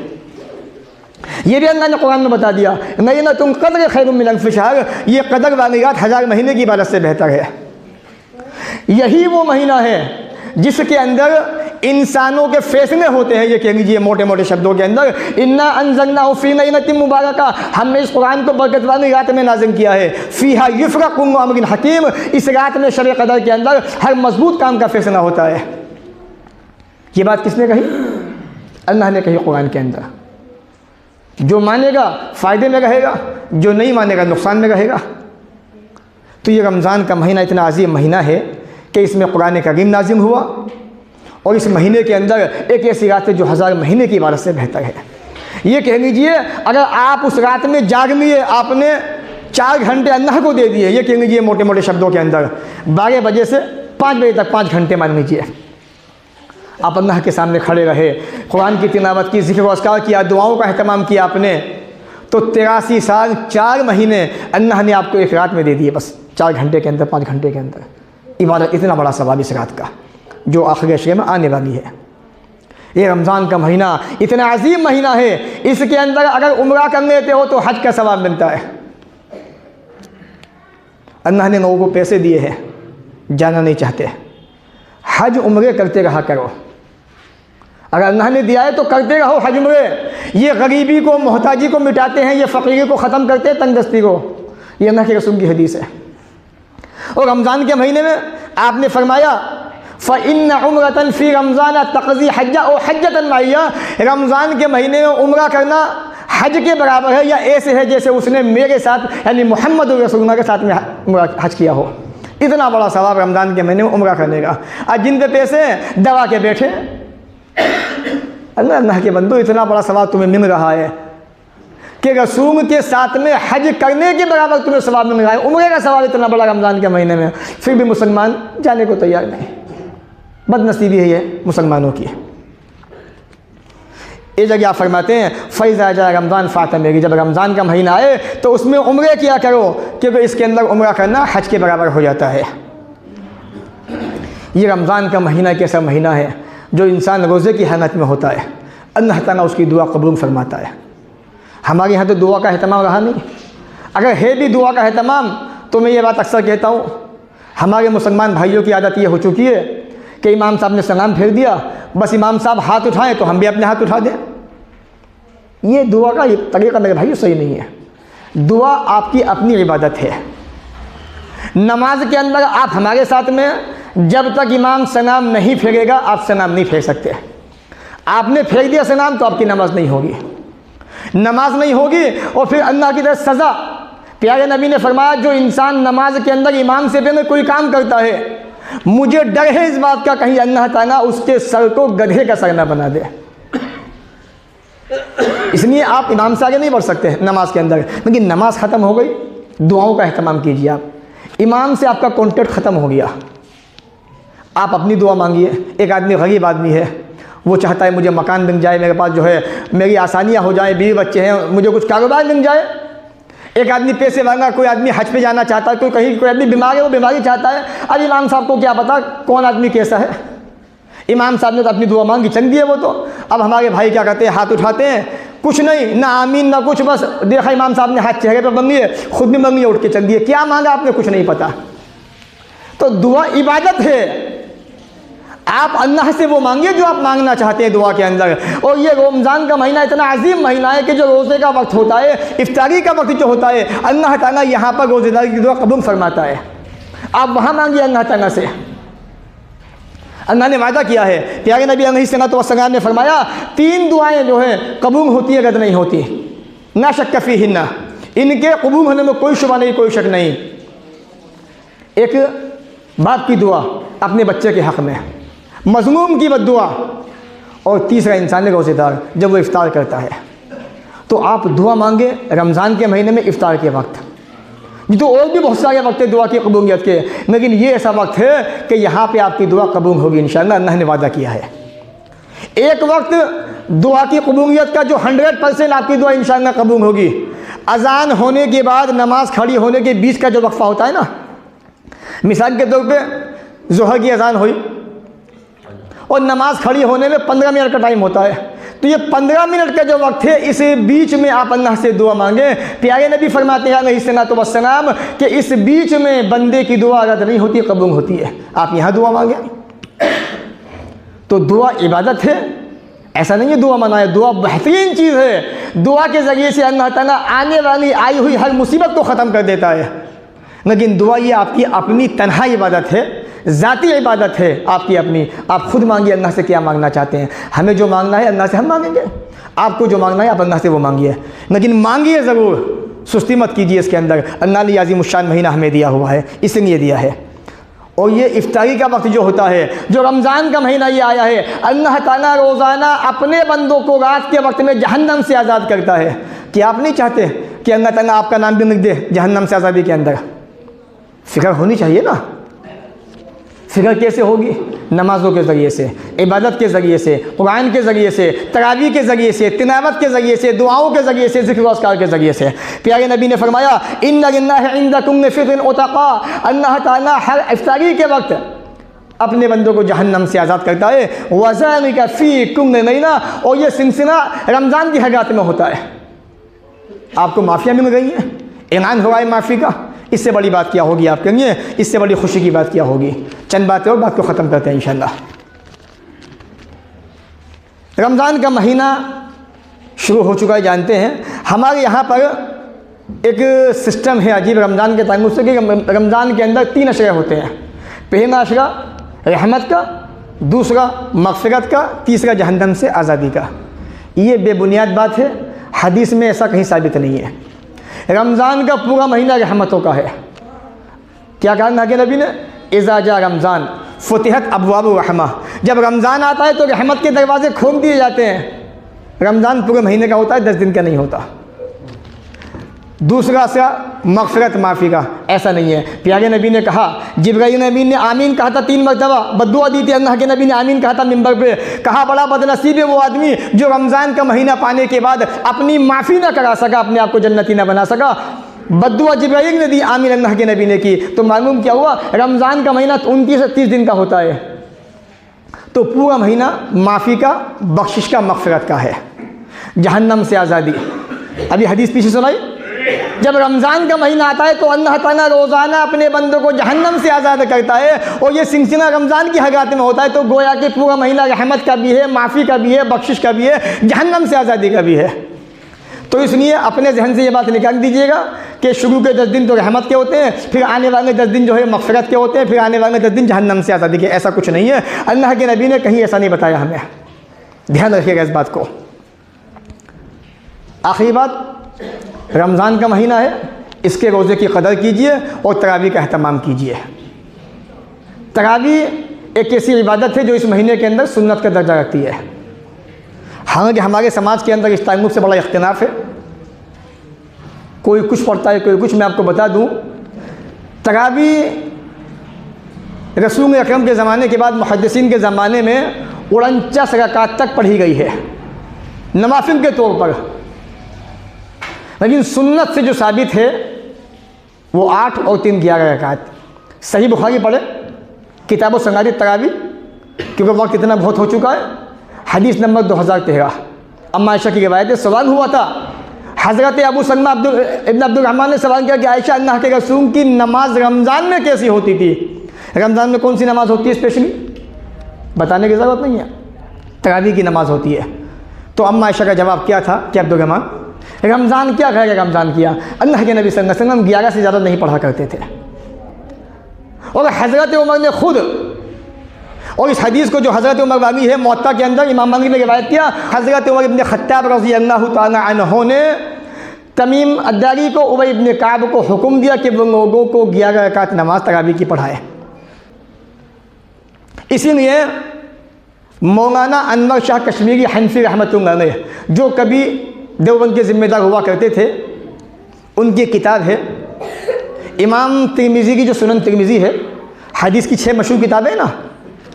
ये भी अल्लाह ने कुरान में बता दिया, लैलतुल क़द्र खैरुम मिन अल्फ़ि शहर, ये कदर वाली रात 1000 महीने की इबादत से बेहतर है। यही वो महीना है जिसके अंदर इंसानों के फैसले होते हैं। ये कह लीजिए मोटे मोटे शब्दों के अंदर, इन्ना अंज़लनाहु फ़ी लैलतिन मुबारका, हमने इस कुरान को बरकत वाली रात में नाज़िल किया है। फ़ीहा युफ़रक़ु कुल्लु अम्रिन हकीम, इस रात में शब कदर के अंदर हर मजबूत काम का फैसला होता है। ये बात किसने कही? अल्लाह ने कही कुरान के अंदर। जो मानेगा फ़ायदे में रहेगा, जो नहीं मानेगा नुकसान में रहेगा। तो ये रमज़ान का महीना इतना अजीम महीना है कि इसमें कुरान करीम नाज़िल हुआ, और इस महीने के अंदर एक ऐसी रात है जो 1000 महीने की इबादत से बेहतर है। ये कह लीजिए अगर आप उस रात में जाग लिए, आपने 4 घंटे अल्लाह को दे दिए, ये कह लीजिए मोटे मोटे शब्दों के अंदर 12 बजे से 5 बजे तक 5 घंटे मान लीजिए आप अल्लाह के सामने खड़े रहे, कुरान की तिलावत की, ज़िक्र व अस्कार किया, दुआओं का अहतमाम किया आपने, तो 83 साल 4 महीने अल्लाह ने आपको एक रात में दे दिए। बस 4 घंटे के अंदर, 5 घंटे के अंदर इबादत, इतना बड़ा सवाब इस रात का जो आखिरी अशरे में आने वाली है। ये रमज़ान का महीना इतना अजीम महीना है, इसके अंदर अगर उम्रा कर लेते हो तो हज का सवाब मिलता है। अल्लाह ने लोगों को पैसे दिए हैं, जाना नहीं चाहते, हज उम्रे करते रहा करो। अगर अल्लाह ने दिया है तो करते रहो हज उम्रे। ये गरीबी को, मोहताजी को मिटाते हैं, ये फ़कीरी को ख़त्म करते हैं, तंगदस्ती को। ये अल्लाह के रसूल की हदीस है। और रमज़ान के महीने में आपने फरमाया फ़इन्न उम्रतन फ़ी रमज़ान तक़ज़ी हज्जा और हज्जतन माइया, रमज़ान के महीने में उम्रा करना हज के बराबर है, या ऐसे है जैसे उसने मेरे साथ यानी मोहम्मद रसूलुल्लाह के साथ में हज किया हो। इतना बड़ा सवाब रमज़ान के महीने में उम्रा करने का। आज जिन पे पैसे दवा के बैठे, अल्लाह के बंदो इतना बड़ा सवाब तुम्हें मिल रहा है कि रसूल के साथ में हज करने के बराबर तुम्हें सवाब मिल रहा है, उम्रे का सवाब इतना बड़ा रमज़ान के महीने में, फिर भी मुसलमान जाने को तैयार नहीं। बदनसीबी है ये मुसलमानों की। ये जगह आप फरमाते हैं फ़ैज़ा जाए रमज़ान फ़ातमेगी, जब रमज़ान का महीना आए तो उसमें उम्रे किया करो, क्योंकि इसके अंदर उम्रा करना हज के बराबर हो जाता है। ये रमज़ान का महीना एक ऐसा महीना है जो इंसान रोज़े की हालत में होता है, अल्लाह ताला उसकी दुआ कबूल फरमाता है। हमारे यहाँ तो दुआ का अहतमाम रहा नहीं, अगर है भी दुआ का अहतमाम तो मैं ये बात अक्सर कहता हूँ, हमारे मुसलमान भाइयों की आदत ये हो चुकी है कि इमाम साहब ने सलाम फेर दिया, बस इमाम साहब हाथ उठाएं तो हम भी अपने हाथ उठा दें। ये दुआ का तरीक़ा मेरे भाइयों सही नहीं है। दुआ आपकी अपनी इबादत है। नमाज के अंदर आप हमारे साथ में जब तक इमाम सलाम नहीं फेरेगा आप सलाम नहीं फेर सकते। आपने फेर दिया सलाम तो आपकी नमाज नहीं होगी, नमाज नहीं होगी और फिर अल्लाह की तरफ सज़ा। प्यारे नबी ने फरमाया जो इंसान नमाज के अंदर इमाम से पहले कोई काम करता है, मुझे डर है इस बात का कहीं अल्लाह ताला उसके सर को गधे का सर न बना दे। इसलिए आप इमाम से आगे नहीं बढ़ सकते नमाज के अंदर, लेकिन नमाज ख़त्म हो गई, दुआओं का अहतमाम कीजिए। आप इमाम से आपका कॉन्टेक्ट ख़त्म हो गया, आप अपनी दुआ मांगिए। एक आदमी गरीब आदमी है, वो चाहता है मुझे मकान मिल जाए, मेरे पास जो है मेरी आसानियाँ हो जाए, बीवी बच्चे हैं, मुझे कुछ कारोबार मिल जाए। एक आदमी पैसे मांगा, कोई आदमी हज पे जाना चाहता है, कोई आदमी बीमार है वो बीमारी चाहता है। अब इमाम साहब को क्या पता कौन आदमी कैसा है, इमाम साहब ने तो अपनी दुआ मांगी, चंग दिए वो तो। अब हमारे भाई क्या करते हैं, हाथ उठाते हैं, कुछ नहीं, ना आमीन ना कुछ, बस देखा इमाम साहब ने हाथ चेहरे पर मांगी है, खुद भी मांगी उठ के चंग दिए। क्या मांगा आपने, कुछ नहीं पता। तो दुआ इबादत है, आप अल्लाह से वो मांगिए जो आप मांगना चाहते हैं दुआ के अंदर। और ये रमज़ान का महीना इतना अजीम महीना है कि जो रोज़े का वक्त होता है, इफ्तारी का वक्त जो होता है, अल्लाह ताला यहाँ पर रोज़ेदारी की दुआ कबूल फरमाता है। आप वहाँ मांगिए अल्लाह ताला से। अल्लाह ने वादा किया है, प्यारे नबी अलैहिस्सलातु वस्सलाम ने फरमाया 3 दुआएँ जो हैं कबूल होती है, रद्द नहीं होती। ना शक्क फ़ीहिन्ना, इनके कबूल होने में कोई शुबा नहीं, कोई शक नहीं। एक बाप की दुआ अपने बच्चे के हक़ में, मज़लूम की बद्दुआ, और तीसरा इंसान रोज़ेदार जब वो इफ्तार करता है। तो आप दुआ मांगे रमज़ान के महीने में इफ्तार के वक्त। ये तो और भी बहुत सारे वक्त है दुआ की कबूलियत के, लेकिन ये ऐसा वक्त है कि यहाँ पे आपकी दुआ कबूल होगी इंशाअल्लाह, अल्लाह ने वादा किया है। एक वक्त दुआ की कबूलियत का जो 100% आपकी दुआ इंशाअल्लाह कबूल होगी, अज़ान होने के बाद नमाज खड़ी होने के बीच का जो वक्फ़ा होता है ना, मिसाल के तौर पे ज़ोहर की अज़ान हुई और नमाज खड़ी होने में 15 मिनट का टाइम होता है, तो ये 15 मिनट का जो वक्त है, इस बीच में आप अल्लाह से दुआ मांगे। प्यारे नबी फरमाते हैं अलैहिस्सलातु वस्सलाम कि इस बीच में बंदे की दुआ रद्द नहीं होती, कबूल होती है। आप यहाँ दुआ मांगे। तो दुआ इबादत है, ऐसा नहीं है दुआ मनाए, दुआ बेहतरीन चीज़ है। दुआ के ज़रिए से अल्लाह ताला आने वाली आई हुई हर मुसीबत को ख़त्म कर देता है। लेकिन दुआ ये आपकी अपनी तन्हा इबादत है, ज़ाती इबादत है आपकी अपनी। आप खुद मांगिए अल्लाह से क्या मांगना चाहते हैं। हमें जो मांगना है अल्लाह से हम मांगेंगे, आपको जो मांगना है आप अल्लाह से वो मांगिए, लेकिन मांगिए ज़रूर, सुस्ती मत कीजिए इसके अंदर। अल्लाह ने अज़ीमुश्शान महीना हमें दिया हुआ है, इसलिए दिया है। और ये इफ्तारी का वक्त जो होता है, जो रमज़ान का महीना ये आया है, अल्लाह ताला रोज़ाना अपने बंदों को रात के वक्त में जहन्नम से आज़ाद करता है। क्या आप नहीं चाहते कि अल्लाह ताला आपका नाम भी लिख दे जहन्नम से आज़ादी के अंदर? फ़िक्र होनी चाहिए ना। फ़िक्र कैसे होगी? नमाज़ों के ज़रिए से, इबादत के ज़रिए से, कुरान के ज़रिए से, तरावी के ज़रिए से, तिलावत के ज़रिए से, दुआओं के ज़रिए से, ज़िक्र अस्कार के ज़रिए से। प्यारे नबी ने फरमाया इन्ना लिल्लाहि इंदा कुल्लि फित्रिन उतक़ा, अल्लाह ताला हर इफ्तारी के वक्त अपने बंदों को जहन्नम से आज़ाद करता है। वज़ालिका फ़ी कुल्लि लैला, और ये सिलसिला रमज़ान की हर रात में होता है। आपको माफ़िया मिल गई है, ऐलान हुआ है माफ़ी का, इससे बड़ी बात क्या होगी आपके लिए? इससे बड़ी खुशी की बात क्या होगी? चंद बातें और बात को ख़त्म करते हैं इंशाअल्लाह। रमज़ान का महीना शुरू हो चुका है, जानते हैं। हमारे यहाँ पर एक सिस्टम है अजीब रमज़ान के ताल्लुक़ से कि रमज़ान के अंदर 3 अशरे होते हैं। पहला अशरा रहमत का, दूसरा मग़फ़िरत का, तीसरा जहन्नम से आज़ादी का। ये बेबुनियाद बात है, हदीस में ऐसा कहीं साबित नहीं है। रमज़ान का पूरा महीना रहमतों का है। क्या कहा अल्लाह के नबी ने? इज़ा जा रमज़ान फुतिहत अबवाबुर रहमा। जब रमज़ान आता है तो रहमत के दरवाजे खोल दिए जाते हैं। रमज़ान पूरे महीने का होता है, 10 दिन का नहीं होता। दूसरा सा मग़फ़िरत माफ़ी का, ऐसा नहीं है। प्यारे नबी ने कहा, जिब्राईल नबी ने आमीन कहा था 3 मरतबा, बद्दुआ दी थी। अल्लाह के नबी ने आमीन कहा था मिंबर पे। कहा बड़ा बदनसीब है वो आदमी जो रमज़ान का महीना पाने के बाद अपनी माफ़ी ना करा सका, अपने आप को जन्नती ना बना सका। बद्दुआ जिब्राईल ने दी, आमीन अल्लाह के नबी ने की। तो मालूम क्या हुआ? रमज़ान का महीना 29 से 30 दिन का होता है। तो पूरा महीना माफ़ी का, बख्शिश का, मग़फ़िरत का है। जहन्नम से आज़ादी। अभी हदीस पीछे सुनाई। जब रमज़ान का महीना आता है तो अल्लाह ताला रोज़ाना अपने बंदों को जहन्नम से आज़ाद करता है, और ये सिलसिला रमज़ान की हगात में होता है। तो गोया कि पूरा महीना रहमत का भी है, माफ़ी का भी है, बख्शिश का भी है, जहन्नम से आज़ादी का भी है। तो इसलिए अपने जहन से ये बात निकाल दीजिएगा कि शुरू के 10 दिन तो रहमत के होते हैं, फिर आने वाले 10 दिन जो है मग़फ़िरत के होते हैं, फिर आने वाले 10 दिन जहन्नम से आज़ादी के। ऐसा कुछ नहीं है, अल्लाह के नबी ने कहीं ऐसा नहीं बताया हमें। ध्यान रखिएगा इस बात को। आखिरी बात, रमज़ान का महीना है, इसके रोज़े की कदर कीजिए और तरावी का अहतमाम कीजिए। तरावी एक ऐसी इबादत है जो इस महीने के अंदर सुन्नत का दर्जा रखती है। हालांकि हमारे समाज के अंदर इस ताल्लुक़ से बड़ा इख्तिलाफ है, कोई कुछ पढ़ता है, कोई कुछ। मैं आपको बता दूं, तरावी रसूल अकरम के ज़माने के बाद मुहद्दिसीन के ज़माने में 49 रकात तक पढ़ी गई है नवाफिल के तौर पर। लेकिन सुन्नत से जो साबित है वो 8 और 3 11 रकात। सही बुखारी पढ़े, किताब संगारी तरावी, क्योंकि वक्त इतना बहुत हो चुका है। हदीस नंबर 2013, अम्मा आयशा की रिवायत है। सवाल हुआ था, हज़रत अबू सलमा इब्न अब्दुर्रहमान ने सवाल किया कि आयशा, अल्लाह के रसूल की नमाज रमज़ान में कैसी होती थी? रमज़ान में कौन सी नमाज होती है स्पेशली? बताने की ज़रूरत नहीं है, तरावी की नमाज होती है। तो अम्मा आयशा का जवाब क्या था कि अब्दुर्रहमान, रमज़ान क्या कहेगा? रमज़ान किया। अल्लाह के नबी सल्लल्लाहु अलैहि वसल्लम 11 से ज़्यादा नहीं पढ़ा करते थे। और हज़रत उमर ने खुद, और इस हदीस को जो हज़रत उमर वाली है मुअत्ता के अंदर इमाम मालिक ने रिवायत किया, हज़रत उमर इब्न खत्ताब रज़ी अल्लाह तआला अन्हु ने तमीम अद्दारी को, उबई इब्न काब को हुक्म दिया कि वो लोगों को 11 रकात नमाज तरावी की पढ़ाए। इसीलिए मौलाना अनवर शाह कश्मीरी हनफी रहमतुल्लाह अलैह, जो कभी देवबंद के ज़िम्मेदार हुआ करते थे, उनकी किताब है इमाम तिरमिज़ी की, जो सुनन तिरमिज़ी है, हदीस की 6 मशहूर किताबें हैं ना,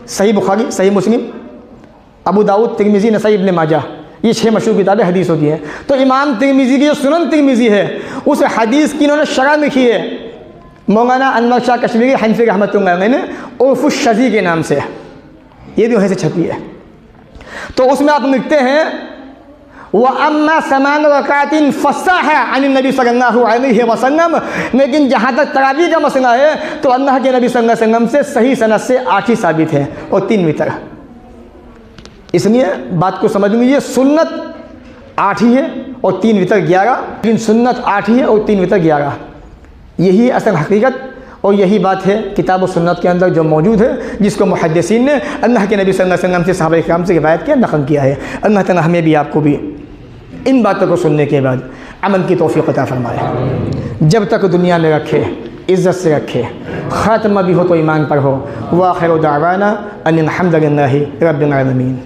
सही बुखारी, सही मुस्लिम, अबू दाऊद, तिरमिज़ी, नसाई, इब्न माजा, ये 6 मशहूर किताबें हदीस होती हैं। तो इमाम तिरमिज़ी की जो सुनन तिरमिज़ी है, उस हदीस की इन्होंने शरह लिखी है मौलाना अनवर शाह कश्मीरी हनफी रहमतुल्लाह अलैह ने, उर्फ़ुश शज़ी के नाम से। ये भी वहीं से छपी है। तो उसमें आप लिखते हैं, वह अम्मा समान रकातिन फ़स्साह अन नबी सल्लल्लाहु अलैहि वसल्लम। लेकिन जहाँ तक तरावी का मसला है तो अल्लाह के नबी सल्लल्लाहु अलैहि वसल्लम से सही सनद से 8 ही साबित है और 3 वितर। इसलिए बात को समझ लीजिए, सुन्नत 8 ही है और 3 वितर 11, लेकिन सुन्नत 8 ही है और 3 वितर 11। यही असल हकीकत और यही बात है किताब और सुन्नत के अंदर जो मौजूद है, जिसको मुहद्दिसीन ने अल्लाह के नबी सल्लल्लाहु अलैहि वसल्लम से सहाबा किराम से रिवायत किया, नक़ल किया है। अल्लाह ताला हमें भी आपको भी इन बातों को सुनने के बाद अमल की तौफ़ीक़ अता फ़रमाए। जब तक दुनिया में रखे, इज़्ज़त से रखे, ख़ात्मा भी हो तो ईमान पर हो। व आख़िरु दावाना अनिल हम्दुलिल्लाहि रब्बिल आलमीन।